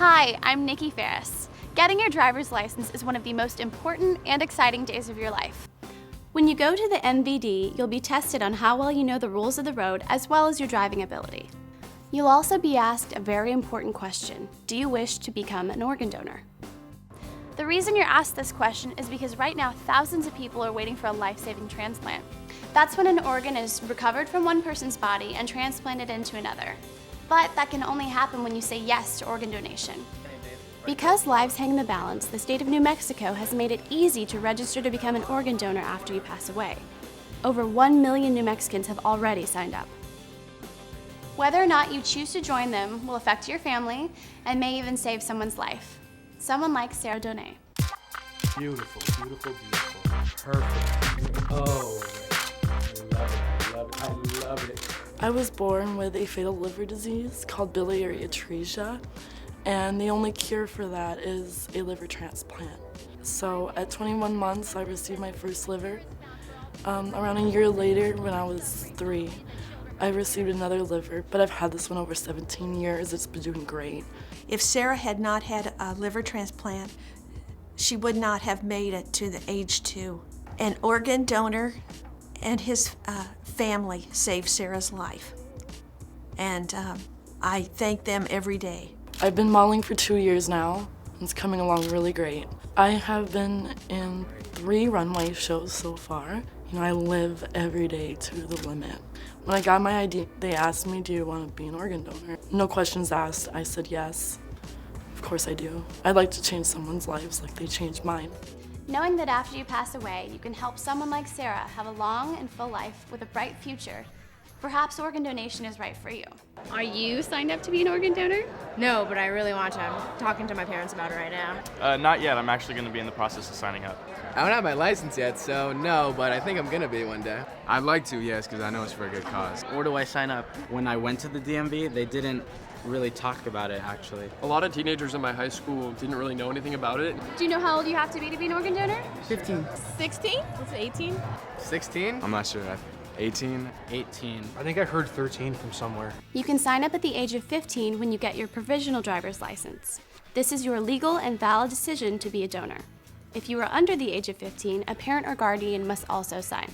Hi, I'm Nikki Ferris. Getting your driver's license is one of the most important and exciting days of your life. When you go to the MVD, you'll be tested on how well you know the rules of the road as well as your driving ability. You'll also be asked a very important question. Do you wish to become an organ donor? The reason you're asked this question is because right now thousands of people are waiting for a life-saving transplant. That's when an organ is recovered from one person's body and transplanted into another. But that can only happen when you say yes to organ donation. Because lives hang in the balance, the state of New Mexico has made it easy to register to become an organ donor after you pass away. Over 1 million New Mexicans have already signed up. Whether or not you choose to join them will affect your family and may even save someone's life. Someone like Sarah Donay. Beautiful, beautiful, beautiful. Perfect. Oh, I love it, I love it, I love it. I was born with a fatal liver disease called biliary atresia, and the only cure for that is a liver transplant. So at 21 months, I received my first liver. Around a year later, when I was 3, I received another liver, but I've had this one over 17 years. It's been doing great. If Sarah had not had a liver transplant, she would not have made it to the age 2. An organ donor and his family saved Sarah's life. And I thank them every day. I've been modeling for 2 years now. It's coming along really great. I have been in 3 runway shows so far. You know, I live every day to the limit. When I got my ID, they asked me, do you want to be an organ donor? No questions asked, I said yes. Of course I do. I'd like to change someone's lives like they changed mine. Knowing that after you pass away, you can help someone like Sarah have a long and full life with a bright future, perhaps organ donation is right for you. Are you signed up to be an organ donor? No, but I really want to. I'm talking to my parents about it right now. Not yet. I'm actually going to be in the process of signing up. I don't have my license yet, so no, but I think I'm gonna be one day. I'd like to, yes, because I know it's for a good cause. Where do I sign up? When I went to the DMV, they didn't really talk about it, actually. A lot of teenagers in my high school didn't really know anything about it. Do you know how old you have to be an organ donor? 15. 16? Is it 18? 16? I'm not sure. 18? 18. I think I heard 13 from somewhere. You can sign up at the age of 15 when you get your provisional driver's license. This is your legal and valid decision to be a donor. If you are under the age of 15, a parent or guardian must also sign.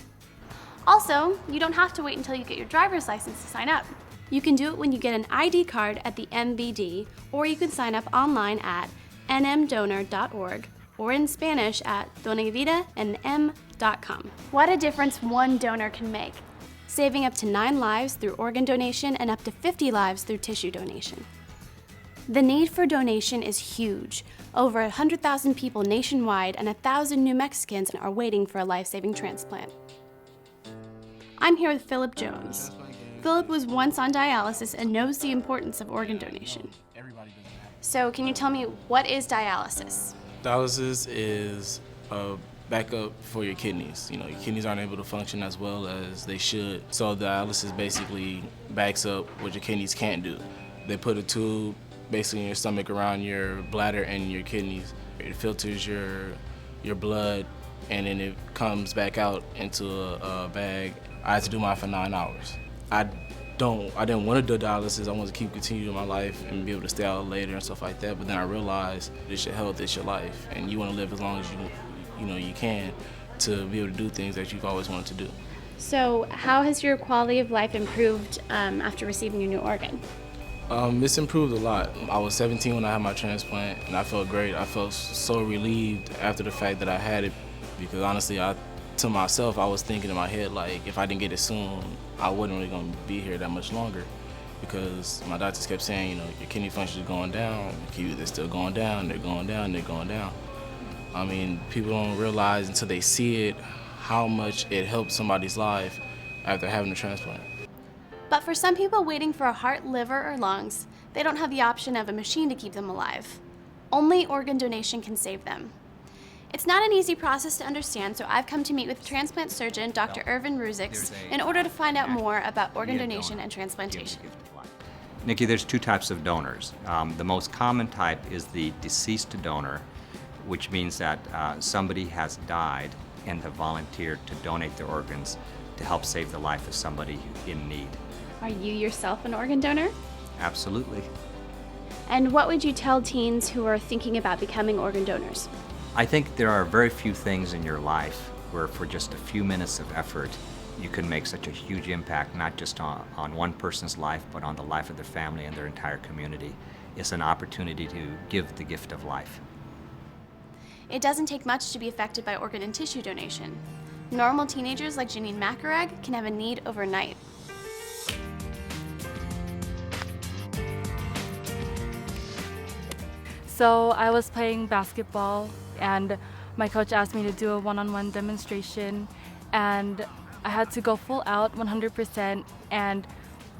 Also, you don't have to wait until you get your driver's license to sign up. You can do it when you get an ID card at the MVD, or you can sign up online at nmdonor.org or in Spanish at donavidanm.com. What a difference one donor can make, saving up to 9 lives through organ donation and up to 50 lives through tissue donation. The need for donation is huge. Over 100,000 people nationwide and 1,000 New Mexicans are waiting for a life-saving transplant. I'm here with Philip Jones. Philip was once on dialysis and knows the importance of organ donation. So can you tell me, what is dialysis? Dialysis is a backup for your kidneys. You know, your kidneys aren't able to function as well as they should. So dialysis basically backs up what your kidneys can't do. They put a tube basically in your stomach around your bladder and your kidneys. It filters your blood and then it comes back out into a bag. I had to do mine for 9 hours. I didn't want to do dialysis. I wanted to continue my life and be able to stay out later and stuff like that. But then I realized it's your health, it's your life, and you want to live as long as you can to be able to do things that you've always wanted to do. So how has your quality of life improved after receiving your new organ? It's improved a lot. I was 17 when I had my transplant, and I felt great. I felt so relieved after the fact that I had it, because honestly, to myself, I was thinking in my head, like, if I didn't get it soon, I wasn't really going to be here that much longer, because my doctors kept saying, you know, your kidney function is going down, they're still going down, they're going down, they're going down. I mean, people don't realize until they see it how much it helps somebody's life after having a transplant. But for some people waiting for a heart, liver, or lungs, they don't have the option of a machine to keep them alive. Only organ donation can save them. It's not an easy process to understand, so I've come to meet with transplant surgeon Dr. Irvin Ruzix in order to find out more about organ donation and transplantation. Nikki, there's 2 types of donors. The most common type is the deceased donor, which means that somebody has died and have volunteered to donate their organs to help save the life of somebody in need. Are you yourself an organ donor? Absolutely. And what would you tell teens who are thinking about becoming organ donors? I think there are very few things in your life where for just a few minutes of effort you can make such a huge impact, not just on one person's life, but on the life of their family and their entire community. It's an opportunity to give the gift of life. It doesn't take much to be affected by organ and tissue donation. Normal teenagers like Janine Macarag can have a need overnight. So I was playing basketball and my coach asked me to do a one-on-one demonstration and I had to go full out 100%, and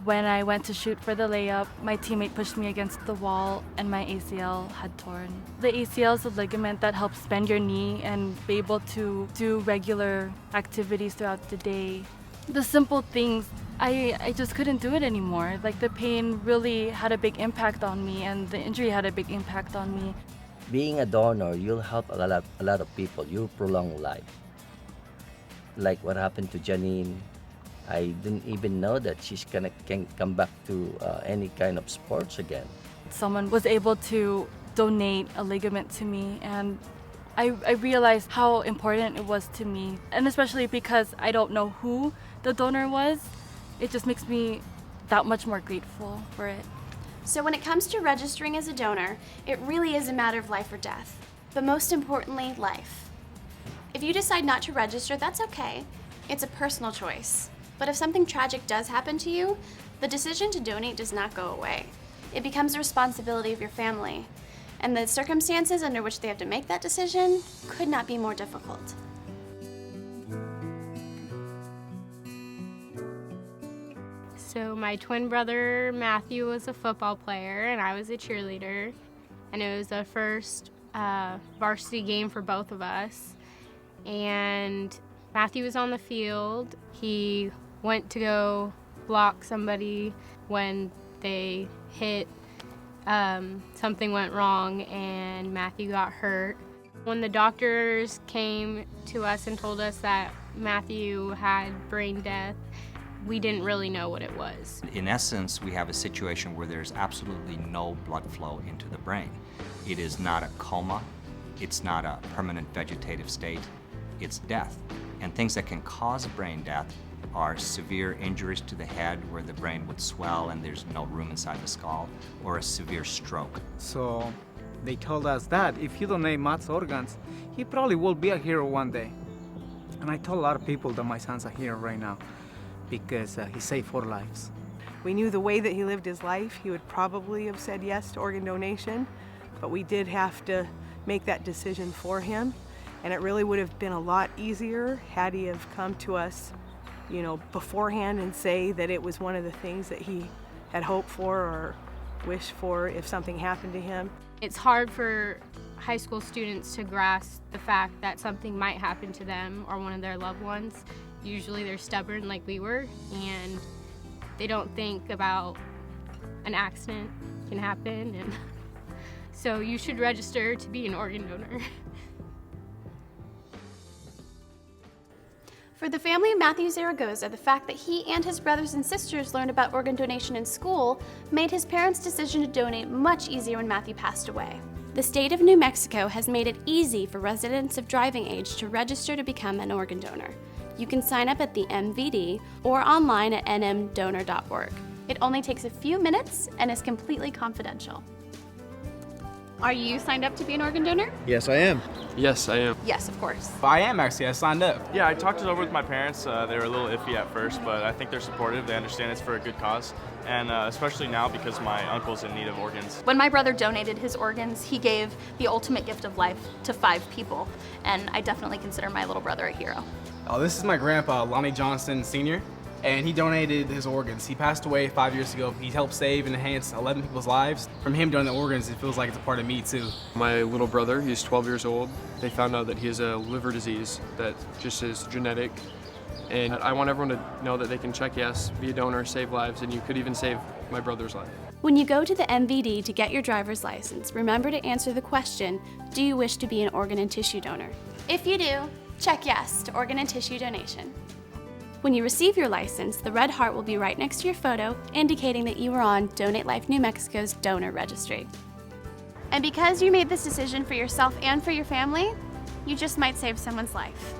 when I went to shoot for the layup, my teammate pushed me against the wall and my ACL had torn. The ACL is a ligament that helps bend your knee and be able to do regular activities throughout the day. The simple things, I just couldn't do it anymore. Like, the pain really had a big impact on me and the injury had a big impact on me. Being a donor, you'll help a lot of people. You'll prolong life. Like what happened to Janine, I didn't even know that can come back to any kind of sports again. Someone was able to donate a ligament to me, and I realized how important it was to me. And especially because I don't know who the donor was, it just makes me that much more grateful for it. So when it comes to registering as a donor, it really is a matter of life or death. But most importantly, life. If you decide not to register, that's okay. It's a personal choice. But if something tragic does happen to you, the decision to donate does not go away. It becomes the responsibility of your family, and the circumstances under which they have to make that decision could not be more difficult. So my twin brother Matthew was a football player and I was a cheerleader, and it was the first varsity game for both of us. And Matthew was on the field. He went to go block somebody when they hit. Something went wrong and Matthew got hurt. When the doctors came to us and told us that Matthew had brain death, we didn't really know what it was. In essence, we have a situation where there's absolutely no blood flow into the brain. It is not a coma. It's not a permanent vegetative state. It's death. And things that can cause brain death are severe injuries to the head where the brain would swell and there's no room inside the skull, or a severe stroke. So they told us that if you donate Matt's organs, he probably will be a hero one day. And I told a lot of people that my son's a hero right now because he saved 4 lives. We knew the way that he lived his life, he would probably have said yes to organ donation, but we did have to make that decision for him. And it really would have been a lot easier had he have come to us, beforehand and say that it was one of the things that he had hoped for or wished for if something happened to him. It's hard for high school students to grasp the fact that something might happen to them or one of their loved ones. Usually they're stubborn like we were, and they don't think about an accident can happen. And so you should register to be an organ donor. For the family of Matthew Zaragoza, the fact that he and his brothers and sisters learned about organ donation in school made his parents' decision to donate much easier when Matthew passed away. The state of New Mexico has made it easy for residents of driving age to register to become an organ donor. You can sign up at the MVD or online at nmdonor.org. It only takes a few minutes and is completely confidential. Are you signed up to be an organ donor? Yes, I am. Yes, I am. Yes, of course. I am actually. I signed up. Yeah, I talked it over with my parents. They were a little iffy at first, but I think they're supportive. They understand it's for a good cause, and especially now because my uncle's in need of organs. When my brother donated his organs, he gave the ultimate gift of life to 5 people, and I definitely consider my little brother a hero. Oh, this is my grandpa, Lonnie Johnson Sr., and he donated his organs. He passed away 5 years ago. He helped save and enhance 11 people's lives. From him donating the organs, it feels like it's a part of me too. My little brother, he's 12 years old. They found out that he has a liver disease that just is genetic. And I want everyone to know that they can check yes, be a donor, save lives, and you could even save my brother's life. When you go to the MVD to get your driver's license, remember to answer the question, do you wish to be an organ and tissue donor? If you do, check yes to organ and tissue donation. When you receive your license, the red heart will be right next to your photo, indicating that you are on Donate Life New Mexico's donor registry. And because you made this decision for yourself and for your family, you just might save someone's life.